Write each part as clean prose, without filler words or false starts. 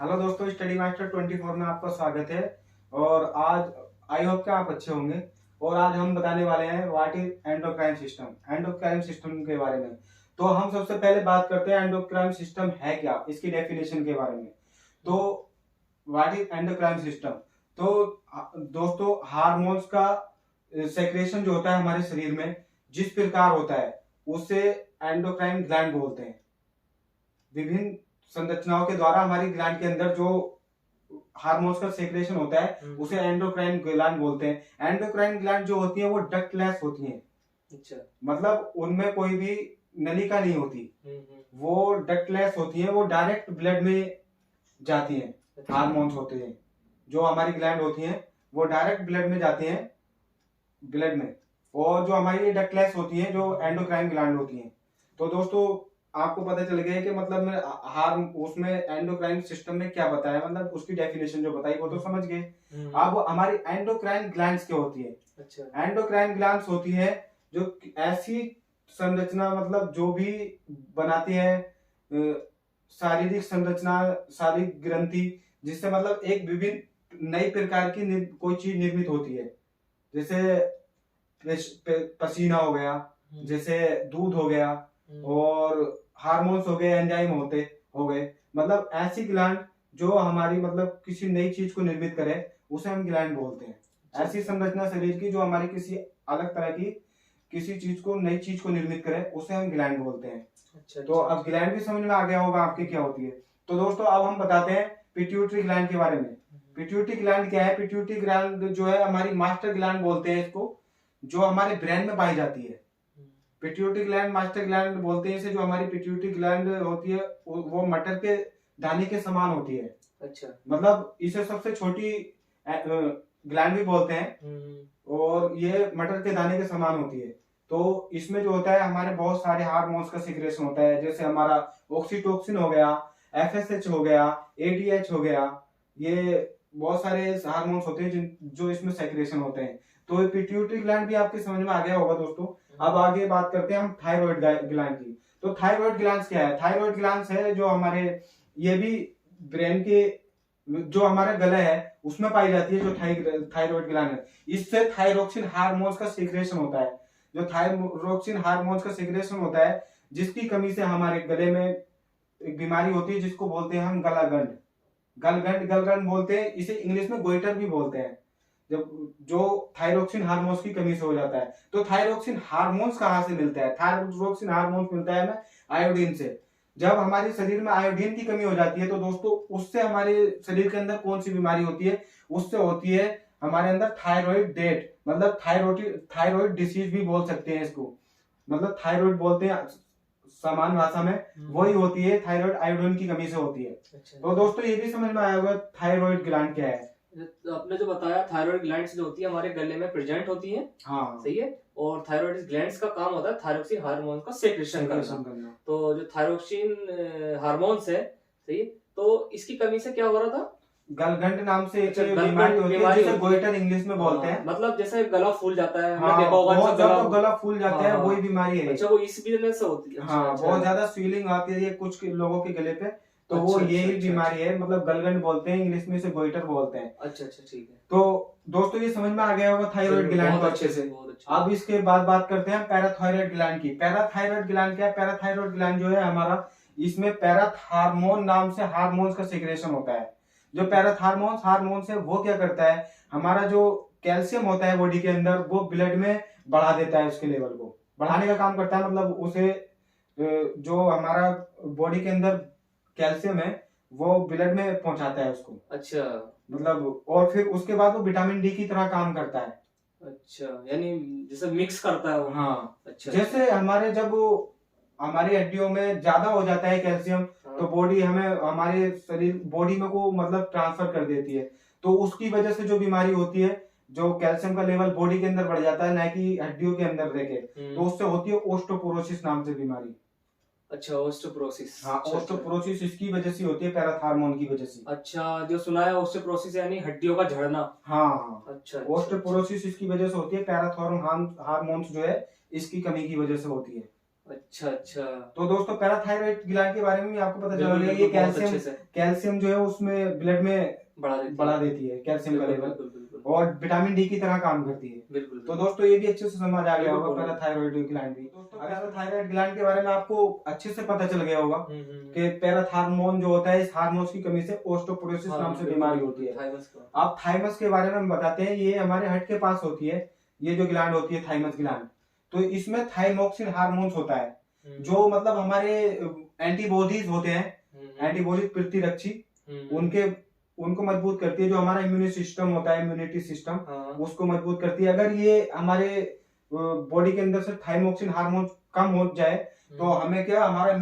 Hello दोस्तों, study master 24 में आपका स्वागत है। और आज आई होप कि आप अच्छे होंगे। और आज हम बताने वाले हैं what is endocrine system, endocrine system के बारे में। तो हम सबसे पहले बात करते हैं एंडोक्राइन सिस्टम है क्या, इसकी डेफिनेशन के बारे में। तो व्हाट इज एंडोक्राइन सिस्टम। तो दोस्तों, हार्मोन्स का सेक्रेशन जो होता है हमारे शरीर में जिस प्रकार होता है उसे एंडोक्राइन ग्लैंड बोलते हैं। विभिन्न संरचनाओं के द्वारा हमारी ग्लैंड के अंदर जो हार्मोन्स का सेक्रेशन होता है उसे एंडोक्राइन ग्लैंड बोलते हैं। एंडोक्राइन ग्लैंड जो होती है वो डक्टलेस होती हैं। अच्छा। मतलब उनमें कोई भी नलिका नहीं होती, वो डक्टलेस होती हैं। वो डायरेक्ट ब्लड में जाती हैं। अच्छा। हार्मोन्स होते हैं जो हमारी ग्लैंड होती हैं वो डायरेक्ट ब्लड में जाती हैं, ब्लड में। और जो हमारी डक्टलेस होती हैं जो एंडोक्राइन ग्लैंड होती हैं। तो दोस्तों, आपको पता चल गया कि मतलब मैं उसमें एंडोक्राइन सिस्टम में क्या बताया, मतलब उसकी डेफिनेशन जो बताई वो तो समझ गए। अब हमारी एंडोक्राइन ग्लैंड्स क्या होती है। अच्छा। एंडोक्राइन ग्लैंड्स होती है जो ऐसी संरचना, मतलब जो भी बनाती है शारीरिक संरचना, शारीरिक ग्रंथि, जिससे मतलब एक विभिन्न नई प्रकार की कोई चीज निर्मित होती है। जैसे पसीना हो गया, जैसे दूध हो गया, और हार्मोन्स हो गए, एंजाइम हो गए। मतलब ऐसी ग्लैंड जो हमारी मतलब किसी नई चीज को निर्मित करे उसे हम ग्लैंड बोलते हैं। ऐसी संरचना शरीर की जो हमारी किसी अलग तरह की किसी चीज को, नई चीज को निर्मित करे उसे हम ग्लैंड बोलते हैं। अच्छा। तो अब ग्लैंड भी समझ में आ गया होगा आपके क्या होती है। तो दोस्तों, अब हम बताते हैं पिट्यूटरी ग्लैंड के बारे में। पिट्यूटरी ग्लैंड क्या है। पिट्यूटरी ग्लैंड जो है हमारी मास्टर ग्लैंड बोलते हैं इसको, जो हमारे ब्रेन में पाई जाती है। पिट्यूटरी ग्लैंड, मास्टर ग्लैंड बोलते हैं इसे। जो हमारी पिट्यूटरी ग्लैंड होती है वो मटर के दाने के समान होती है। अच्छा। मतलब इसे सबसे छोटी ग्लैंड भी बोलते हैं, और ये मटर के दाने के समान होती है। तो इसमें जो होता है हमारे बहुत सारे हार्मोन्स का सिक्रेशन होता है। जैसे हमारा ऑक्सीटोसिन हो गया, एफएसएच हो गया, एडीएच हो गया। ये बहुत सारे हार्मोन्स होते हैं जो इसमें सेक्रेशन होते हैं। तो पिट्यूटरी ग्लैंड भी आपके समझ में आ गया होगा दोस्तों। अब आगे बात करते हैं हम थायराइड ग्लैंड की। तो थायराइड ग्लैंड क्या है। थायराइड ग्लैंड है जो हमारे, ये भी ब्रेन के, जो हमारा गला है उसमें पाई जाती है, जो थायराइड ग्लैंड है। इससे थायरोक्सिन हार्मोन्स का सीक्रेशन होता है। जो थायरोक्सिन हार्मोन्स का सीक्रेशन होता है, जिसकी कमी से हमारे गले में एक बीमारी होती है जिसको बोलते हैं हम गलागंड। गलगंड बोलते हैं इसे, इंग्लिश में गोइटर भी बोलते हैं। जब जो थायरोक्सिन हार्मोन्स की कमी से हो जाता है। तो थायरोक्सिन हार्मोन्स कहाँ से मिलता है। थायरोक्सिन हार्मोन्स मिलता है हमें आयोडीन से। जब हमारे शरीर में आयोडीन की कमी हो जाती है तो दोस्तों उससे हमारे शरीर के अंदर कौन सी बीमारी होती है, उससे होती है हमारे अंदर थायराइड डेट, मतलब थायराइड डिसीज भी बोल सकते हैं इसको। मतलब थायराइड बोलते हैं सामान्य भाषा में, वही होती है थायराइड, आयोडीन की कमी से होती है। अच्छा। तो दोस्तों ये भी समझ में आया होगा थायराइड ग्लैंड क्या है। आपने जो बताया थायराइड ग्लैंड्स जो होती है हमारे गले में प्रेजेंट होती है। हाँ, सही है। और थायराइड ग्लैंड्स का काम होता है थायरोक्सिन हार्मोन का सेक्रेशन करना। तो जो थायरोक्सिन हार्मोन्स है, सही है, तो इसकी कमी से क्या हो रहा था। गलगंड नाम से एक अच्छा, बीमारी होती है जिसे गोइटर इंग्लिश में बोलते हैं। मतलब जैसे गला फूल जाता है, हाँ, देखा होगा बहुत जब ज्यादा गला फूल जाता है, हाँ, वही बीमारी है। अच्छा, वो इस वजह से होती है। हाँ, अच्छा, बहुत ज्यादा स्वेलिंग आती है कुछ लोगों के गले पे। तो अच्छा, वो अच्छा, यही अच्छा, बीमारी है, मतलब गलगंड बोलते हैं, इंग्लिश में इसे गोइटर बोलते हैं। अच्छा, अच्छा, ठीक है। तो दोस्तों ये समझ में आ गया होगा थायराइड ग्लैंड को अच्छे से। अब इसके बाद बात करते हैं पैराथायराइड ग्लैंड की। पैराथायराइड ग्लैंड क्या है। पैराथायराइड ग्लैंड जो है हमारा, इसमें पैराथार्मोन नाम से हार्मोन्स का सिक्रेशन होता है। जो हार्मोन्स है वो क्या करता है, हमारा जो कैल्शियम होता है बॉडी के अंदर वो ब्लड में बढ़ा देता है, उसके लेवल को बढ़ाने का काम करता है। मतलब उसे जो हमारा बॉडी के अंदर कैल्शियम है वो ब्लड में पहुंचाता है उसको। अच्छा, मतलब और फिर उसके बाद वो विटामिन डी की तरह काम करता है। अच्छा, यानी जैसे मिक्स करता है वो। हाँ, अच्छा, जैसे हमारे जब हमारी हड्डियों में ज्यादा हो जाता है कैल्शियम, तो बॉडी हमें, हमारे शरीर बॉडी में को मतलब ट्रांसफर कर देती है। तो उसकी वजह से जो बीमारी होती है, जो कैल्शियम का लेवल बॉडी के अंदर बढ़ जाता है ना कि हड्डियों के अंदर रह के, तो उससे होती है ओस्टोपोरोसिस नाम से बीमारी। अच्छा, ओस्टोपोरोसिस। हाँ, ओस्टोपोरोसिस इसकी वजह से होती है, पैराथार्मोन की वजह से। अच्छा, जो सुना है ओस्टोपोरोसिस यानी हड्डियों का झड़ना। हाँ, अच्छा, ओस्टोपोरोसिस इसकी वजह से होती है, पैराथार्मोन हार्मोन्स जो है इसकी कमी की वजह से होती है। अच्छा अच्छा। तो दोस्तों पैराथायराइड ग्लैंड के बारे में भी आपको पता चल बिल्कुल गया, ये बिल्कुल, बहुत अच्छे से कैल्शियम जो है उसमें ब्लड में बढ़ा बढ़ा देती है कैल्शियम का बिल्कुल लेवल, बिल्कुल बिल्कुल और विटामिन डी की तरह काम करती है। बिल्कुल तो बिल्कुल। दोस्तों ये भी अच्छे से समझ आ गया बिल्कुल होगा बोलो। पैराथायराइड ग्लैंड भी। दोस्तों पैराथायराइड ग्लैंड के बारे में आपको अच्छे से पता चल गया होगा कि पैराथार्मोन जो होता है, इस हार्मोन्स की कमी से ओस्टोपोरोसिस नाम से बीमारी होती है। अब थाइमस के बारे में हम बताते हैं, ये हमारे हट के पास होती है, ये जो ग्लैंड होती है थाइमस ग्लैंड, तो इसमें थाइमोक्सिन हार्मोन्स होता है, जो मतलब हमारे एंटीबॉडीज होते हैं, एंटीबॉडीज प्रतिरक्षी, उनको मजबूत करती है। जो हमारा इम्यूनिटी सिस्टम होता है, इम्यूनिटी सिस्टम, उसको मजबूत करती है। अगर ये हमारे बॉडी के अंदर से थाइमोक्सिन हार्मोन कम हो जाए तो हमें क्या, हमारा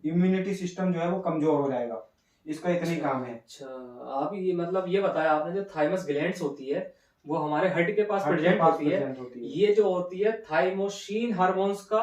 इम्यूनिटी सिस्टम जो है वो कमजोर हो जाएगा। इसका इतना ही काम है। अच्छा, आप ये मतलब ये बताया आपने, जो थाइमस ग्लैंड्स होती है वो हमारे हड के पास प्रेजेंट होती है। ये जो होती है थाइमोसिन हार्मोन्स का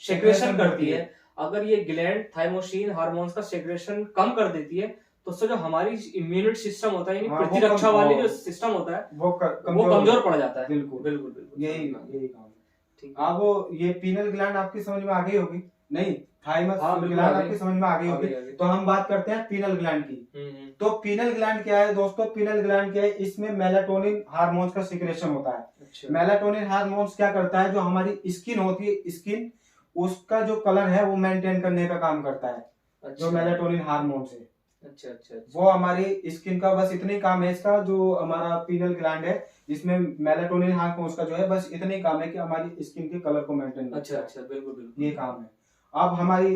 सेक्रेशन करती है। अगर ये ग्लैंड थाइमोसिन हार्मोन्स का सेक्रेशन कम कर देती है तो उससे जो हमारी इम्यूनिटी सिस्टम होता है, प्रतिरक्षा वाली जो सिस्टम होता है वो कमजोर पड़ जाता है। बिल्कुल बिल्कुल बिल्कुल, यही काम है। अब ये पीनल ग्लैंड आपकी समझ में आ गई होगी, नहीं थाइमस ग्लैंड आपकी समझ में आ गई होगी। तो हम बात करते हैं पीनल ग्लैंड की। तो पीनल ग्लैंड क्या है दोस्तों, पीनल ग्लैंड क्या है, इसमें मेलाटोनिन हार्मोन्स का सिक्रेशन होता है। अच्छा। मेलाटोनिन हार्मोन्स क्या करता है, जो हमारी स्किन होती है, स्किन उसका जो कलर है वो मेंटेन करने का काम करता है। अच्छा। जो मेलाटोनिन हार्मोन्स है, अच्छा अच्छा अच्छा, वो हमारी स्किन का बस इतने काम है इसका, जो हमारा पीनल ग्लैंड है इसमें मेलाटोनिन हार्मोन्स का जो है बस इतने ही काम है कि हमारी स्किन के कलर को मेंटेन करता है। अच्छा अच्छा, बिल्कुल बिल्कुल, ये काम है। अब हमारी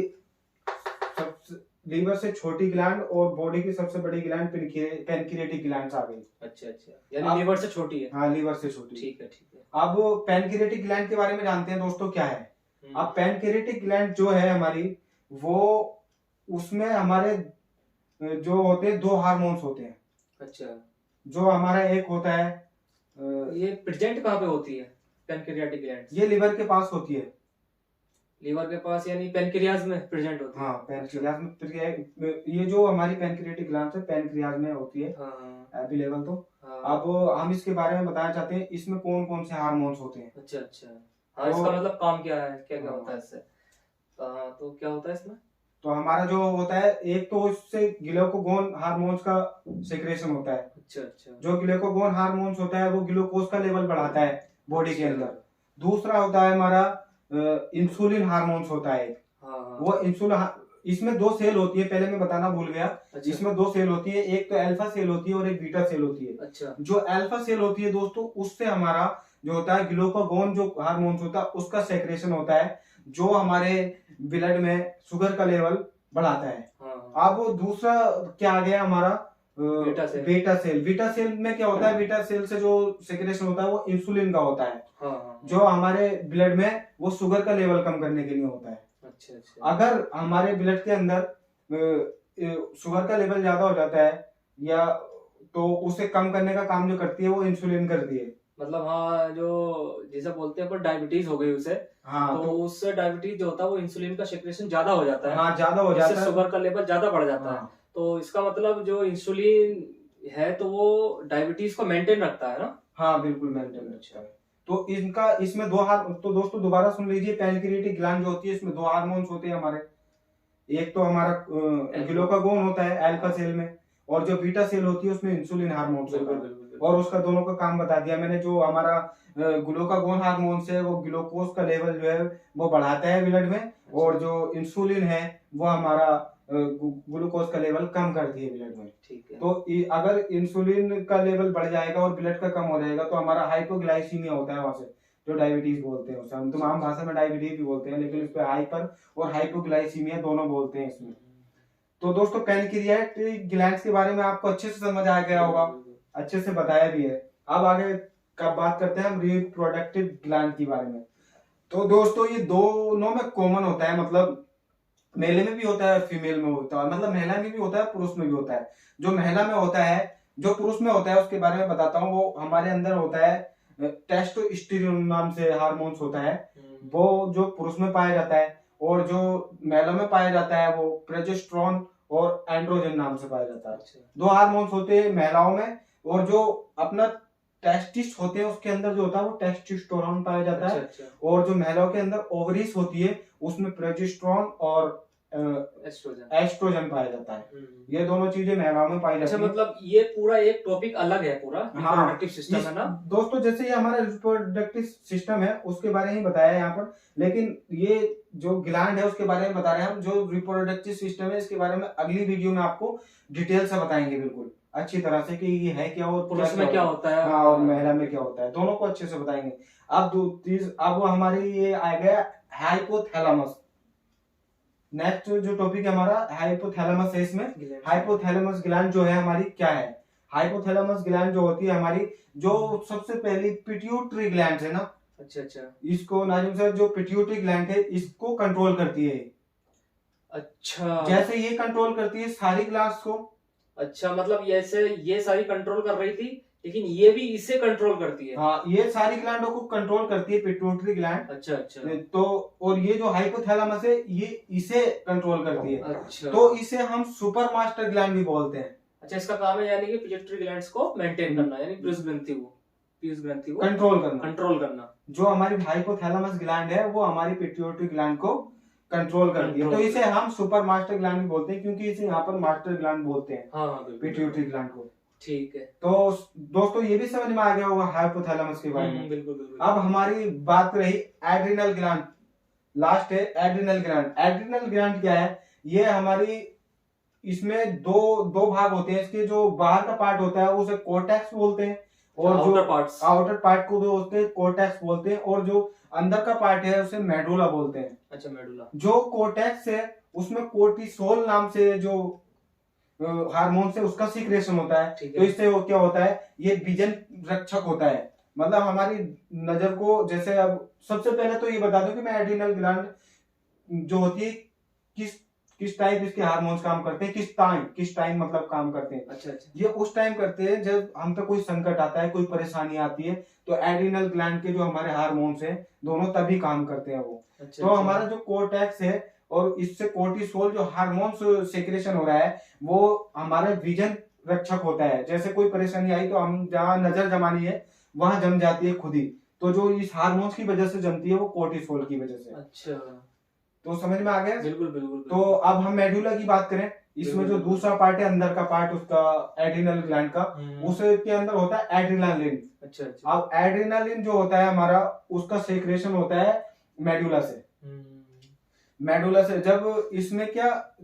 लीवर से छोटी ग्लैंड और बॉडी की सबसे बड़ी ग्लैंड पैनक्रियाटिक ग्लैंड आ गई। अच्छा अच्छा, यानी लीवर से छोटी है। हाँ, लीवर से छोटी, ठीक है ठीक है। अब पैनक्रियाटिक ग्लैंड के बारे में जानते हैं दोस्तों क्या है। अब पैनक्रियाटिक ग्लैंड जो है हमारी, वो उसमें हमारे जो होते हैं 2 हार्मोन्स होते हैं। अच्छा, जो हमारा एक होता है, ये प्रेजेंट कहाँ पे होती है पैनक्रियाटिक ग्लैंड? ये लीवर के पास होती है। लीवर के पास यानी पैनक्रियाज में प्रेजेंट होती है। हाँ, पैनक्रियाज में। ये जो हमारी पैनक्रियाटिक ग्लैंड है पैनक्रियाज में होती है। हाँ, अवेलेबल। तो हाँ। अब हम इसके बारे में बताना चाहते हैं, इसमें कौन कौन से हार्मोन्स होते हैं। अच्छा अच्छा, हाँ, इसका मतलब काम क्या है, क्या क्या होता है इससे? तो क्या होता है इसमें? तो हमारा जो होता है, एक तो उससे ग्लूकागोन हार्मोन्स का सेक्रेशन होता है। अच्छा अच्छा, जो ग्लूकागोन हार्मोन्स होता है वो ग्लूकोज का लेवल बढ़ाता है बॉडी के अंदर। दूसरा होता है हमारा इंसुलिन हार्मोन्स होता है। हाँ, वो इंसुलिन, इसमें 2 सेल होती है, पहले मैं बताना भूल गया। अच्छा। इसमें 2 सेल होती है, एक तो अल्फा सेल होती है और एक बीटा सेल होती है। अच्छा। जो अल्फा सेल होती है दोस्तों, उससे हमारा जो होता है ग्लूकागोन जो हार्मोन्स होता है उसका सेक्रेशन होता है, जो हमारे ब्लड में शुगर का लेवल बढ़ाता है। हाँ। अब दूसरा क्या आ गया हमारा, बीटा सेल में क्या होता है, बीटा सेल से जो सेक्रेशन होता है वो इंसुलिन का होता है। हाँ। जो हमारे ब्लड में वो शुगर का लेवल कम करने के लिए होता है। अच्छा अच्छा, अगर हमारे ब्लड के अंदर शुगर का लेवल ज्यादा हो जाता है या तो उसे कम करने का काम जो करती है वो इंसुलिन करती है। मतलब हाँ, जो जैसे बोलते हैं पर डायबिटीज हो गई उसे, हाँ, तो उससे डायबिटीज जो होता है वो इंसुलिन का सेक्रेशन ज्यादा हो जाता है। हाँ, ज्यादा हो जाता है, शुगर का लेवल ज्यादा बढ़ जाता है। तो इसका मतलब जो इंसुलिन है तो वो डायबिटीज को मेंटेन रखता है ना। हाँ, बिल्कुल मेंटेन रखता है। तो इनका इसमें 2 तो दोस्तों दोबारा सुन लीजिए, पैनक्रियाटिक ग्लैंड जो होती है इसमें 2 हार्मोन्स होते हैं हमारे। एक तो हमारा ग्लूकागोन होता है अल्फा सेल में, और जो बीटा सेल होती है उसमें इंसुलिन हार्मोन्स होता है। और उसका दोनों का काम बता दिया मैंने। जो हमारा ग्लूकागोन हार्मोन्स है वो ग्लूकोज का लेवल जो है वो बढ़ाता है ब्लड में, और जो इंसुलिन है वो हमारा ग्लूकोज का लेवल कम करती है ब्लड में। ठीक है। तो अगर इंसुलिन का लेवल बढ़ जाएगा और ब्लड का कम हो जाएगा तो हमारा हाइपोग्लाइसीमिया होता है, वहां से जो डायबिटीज बोलते हैं उसे हम तो आम भाषा में डायबिटीज भी बोलते हैं, लेकिन उस पर हाइपर और हाइपोग्लाइसीमिया दोनों बोलते हैं इसमें। तो दोस्तों पैनक्रियाटिक ग्लैंड्स के बारे में आपको अच्छे से समझ आ गया होगा, अच्छे से बताया भी है। अब आगे का बात करते हैं हम रिप्रोडक्टिव ग्लैंड के बारे में। तो दोस्तों ये दोनों में कॉमन होता है, मतलब मेले में भी होता है, फीमेल में होता है, मतलब महिला में भी होता है, पुरुष में भी होता है। जो महिला में होता है, जो पुरुष में होता है उसके बारे में बताता हूँ। वो हमारे अंदर होता है टेस्टोस्टेरोन नाम से हार्मोन्स होता है, वो जो पुरुष में पाया जाता है। और जो महिला में पाया जाता है वो प्रोजेस्टेरोन और एंड्रोजन नाम से पाया जाता है। 2 हार्मोन्स होते हैं महिलाओं में। और जो अपना टेस्टिस होते हैं उसके अंदर जो होता है वो टेस्टोस्टेरोन पाया जाता है। अच्छा। और जो महिलाओं के अंदर ओवरीज होती है उसमें प्रोजेस्टेरोन और एस्ट्रोजन पाया जाता है। ये दोनों चीजें महिलाओं में पाई जाती है। अच्छा, मतलब ये पूरा एक टॉपिक अलग है पूरा रिप्रोडक्टिव सिस्टम है ना दोस्तों। जैसे ये हमारा रिप्रोडक्टिव सिस्टम है उसके बारे में बताया है यहाँ पर, लेकिन ये जो ग्लैंड है उसके बारे में बता रहे हैं हम। जो रिप्रोडक्टिव सिस्टम है इसके बारे में अगली वीडियो में आपको डिटेल से बताएंगे, बिल्कुल अच्छी तरह से कि ये है क्या और पुरुष में क्या होता है। हाँ, और महिला में क्या होता है, दोनों को अच्छे से बताएंगे। अब हमारी ये आ गया हाइपोथैलेमस। नेक्स्ट जो टॉपिक है हमारा हाइपोथैलेमस है। इसमें हाइपोथैलेमस ग्लैंड जो है हमारी क्या है। हाइपोथैलेमस ग्लैंड जो होती है हमारी, जो सबसे पहली पिट्यूटरी ग्लैंड है ना। अच्छा। इसको नाजिम सर, जो पिट्यूटरी ग्लैंड है इसको कंट्रोल करती है। अच्छा, जैसे ये कंट्रोल करती है सारी ग्लैंड्स को। अच्छा, मतलब ऐसे ये सारी कंट्रोल कर रही थी, लेकिन ये भी इसे कंट्रोल करती है। हाँ, ये सारी ग्लैंडों को कंट्रोल करती है पिट्यूटरी ग्लैंड। अच्छा। तो और ये जो हाइपोथैलेमस है ये इसे कंट्रोल करती है। अच्छा। तो इसे हम सुपर मास्टर ग्लैंड भी बोलते हैं। अच्छा, इसका काम है यानी कि पिट्यूटरी ग्लैंड्स को मेंटेन करना, यानी पीयूष ग्रंथि को कंट्रोल करना। जो हमारी हाइपोथैलेमस ग्लैंड है वो हमारी पिट्यूटरी ग्लैंड को कंट्रोल करती है। तो इसे हम सुपर मास्टर ग्लैंड भी बोलते हैं, क्योंकि इसे यहाँ पर मास्टर ग्लैंड बोलते हैं। हाँ, पिट्यूटरी ग्लैंड को। ठीक है। तो दोस्तों ये भी समझ में आ गया होगा हाइपोथैलेमस के बारे में। बिल्कुल। अब हमारी बात रही एड्रिनल ग्लैंड। लास्ट है एड्रिनल ग्लैंड। एड्रिनल ग्लैंड क्या है, ये हमारी, इसमें दो भाग होते हैं। इसके जो बाहर का पार्ट होता है उसे कोर्टेक्स बोलते हैं, और जो आउटर पार्ट को जो होते हैं कोर्टेक्स बोलते हैं, और जो अंदर का पार्ट है उसे मेडुला बोलते हैं। अच्छा, मेडुला। जो कोर्टेक्स है उसमें कोर्टिसोल नाम से जो हार्मोन से उसका सीक्रेशन होता है। तो इससे वो क्या होता है, ये विजन रक्षक होता है। मतलब हमारी नजर को, जैसे अब सबसे पहले तो ये बता दूं कि मैं एड्रिनल ग्लैंड जो होती है किस टाइप इसके हार्मोन्स काम करते हैं, किस टाइम मतलब काम करते हैं। अच्छा। ये उस टाइम करते हैं जब हम पे कोई संकट आता है, कोई परेशानी आती है, तो एड्रिनल ग्लैंड के जो हमारे हार्मोन्स हैं दोनों तभी काम करते हैं वो। तो हमारा जो कोर्टेक्स है और इससे कोर्टिसोल जो हार्मोन्स सेक्रेशन हो रहा है वो हमारा विजन रक्षक होता है। जैसे कोई परेशानी आई तो हम जहाँ नजर जमानी है वहां जम जाती है खुद ही। तो जो इस हार्मोन्स की वजह से जमती है वो कोर्टिसोल की वजह से। अच्छा, तो समझ में आ गया। बिल्कुल। तो अब हम मेडुला की बात करें, इसमें जो दूसरा पार्ट है अंदर का पार्ट उसका एड्रिनल ग्लैंड का, उसके अंदर होता है एड्रिनालिन। अच्छा। अब एड्रिनालिन जो होता है हमारा, उसका सेक्रेशन होता है मेडुला से। जब इसमें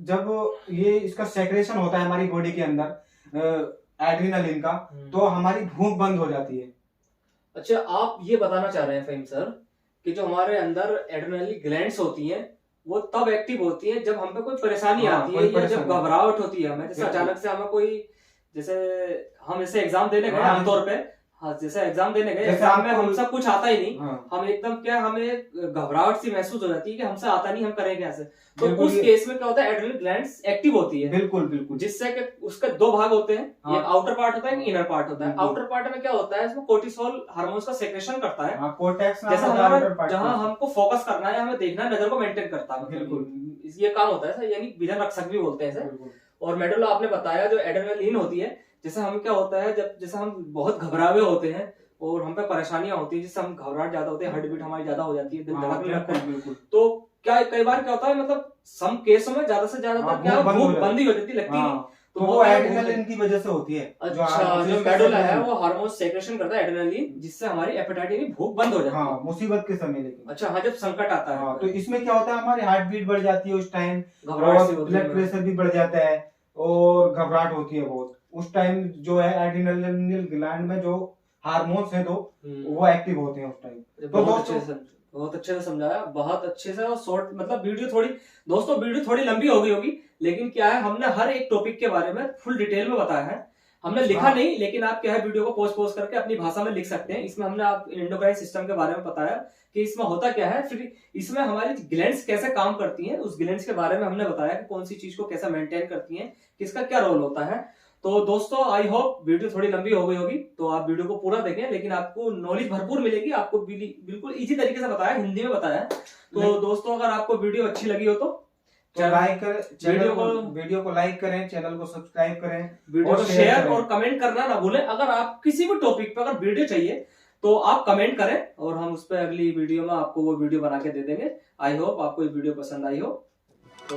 जब ये इसका सेक्रेशन होता है हमारी बॉडी के अंदर एड्रिनालिन का, तो हमारी भूख बंद हो जाती है। अच्छा, आप ये बताना चाह रहे हैं फहीम सर कि जो हमारे अंदर एड्रिनल ग्लैंड्स होती हैं वो तब एक्टिव होती है जब हम पे कोई परेशानी आती है, या जब घबराहट होती है हमें। जैसे अचानक से हमें कोई, जैसे हम जैसे एग्जाम देने गए आमतौर पे, जैसे एग्जाम देने गए, एग्जाम में हमसे कुछ आता ही नहीं, हम एकदम क्या, हमें घबराहट सी महसूस हो जाती है कि हमसे आता नहीं, हम करेंगे कैसे। तो उस केस में क्या होता है, एड्रिनल ग्लैंड्स एक्टिव होती है। बिल्कुल। जिससे कि उसके दो भाग होते हैं, एक आउटर पार्ट होता है, एक इनर पार्ट होता है। आउटर पार्ट में क्या होता है, इसमें कोर्टिसोल हार्मोन्स का सेक्रेशन करता है, जैसे हमारा जहाँ हमको फोकस करना है, हमें देखना है, नजर को मेंटेन करता है। बिल्कुल, ये काम होता है, यानी विजन रक्षक भी बोलते हैं इसे। और मेडुला आपने बताया जो एड्रेनालिन होती है, जैसे हम क्या होता है, जैसे हम बहुत घबराए होते हैं और हम पे परेशानियां होती है, जिससे हम घबराहट ज्यादा होते हैं, हार्ट बीट हमारी ज्यादा हो जाती है, दिल धड़कने लगता है। तो क्या कई बार क्या होता है, मतलब सम केसों में ज्यादा से ज्यादा क्या भूख बंद ही हो जाती, लगती नहीं। तो वो एड्रेनालिन की वजह से होती है। अच्छा, जो मेडुला है वो हार्मोन सेक्रेशन करता है एड्रेनालिन, जिससे हमारी एपेटाइट यानी भूख बंद हो जाती है। हाँ, मुसीबत के समय। लेकिन अच्छा, हाँ, जब संकट आता है तो इसमें क्या होता है, हमारी हार्ट बीट बढ़ जाती है उस टाइम, ब्लड प्रेशर भी बढ़ जाता है और घबराहट होती है बहुत। उस टाइम जो है एड्रेनालिन ग्लैंड में जो हार्मोन्स हैं वो एक्टिव होते हैं उस टाइम। तो बहुत अच्छे से समझाया, बहुत अच्छे से। और शॉर्ट, मतलब वीडियो थोड़ी लंबी हो गई होगी, लेकिन क्या है, हमने हर एक टॉपिक के बारे में फुल डिटेल में बताया है। हमने लिखा नहीं, लेकिन आप क्या है, वीडियो को पोस्ट करके अपनी भाषा में लिख सकते हैं। इसमें हमने आप एंडोक्राइन सिस्टम के बारे में बताया कि इसमें होता क्या है, फिर इसमें हमारी ग्लैंड्स कैसे काम करती हैं, उस ग्लैंड्स के बारे में हमने बताया कि कौन सी चीज को कैसे मेंटेन करती हैं, किसका क्या रोल होता है। तो दोस्तों, आई होप वीडियो थोड़ी लंबी हो गई होगी, तो आप वीडियो को पूरा देखें, लेकिन आपको नॉलेज भरपूर मिलेगी। आपको बिल्कुल इजी तरीके से बताया, हिंदी में बताया। तो दोस्तों, अगर आपको वीडियो अच्छी लगी हो तो तो लाइक कर, वीडियो को लाइक करें, चैनल को सब्सक्राइब करें, वीडियो को शेयर और कमेंट करना ना भूलें। अगर आप किसी भी टॉपिक पे अगर वीडियो चाहिए तो आप कमेंट करें और हम उस पर अगली वीडियो में आपको वो वीडियो बना के दे देंगे। आई होप आपको ये वीडियो पसंद आई हो। तो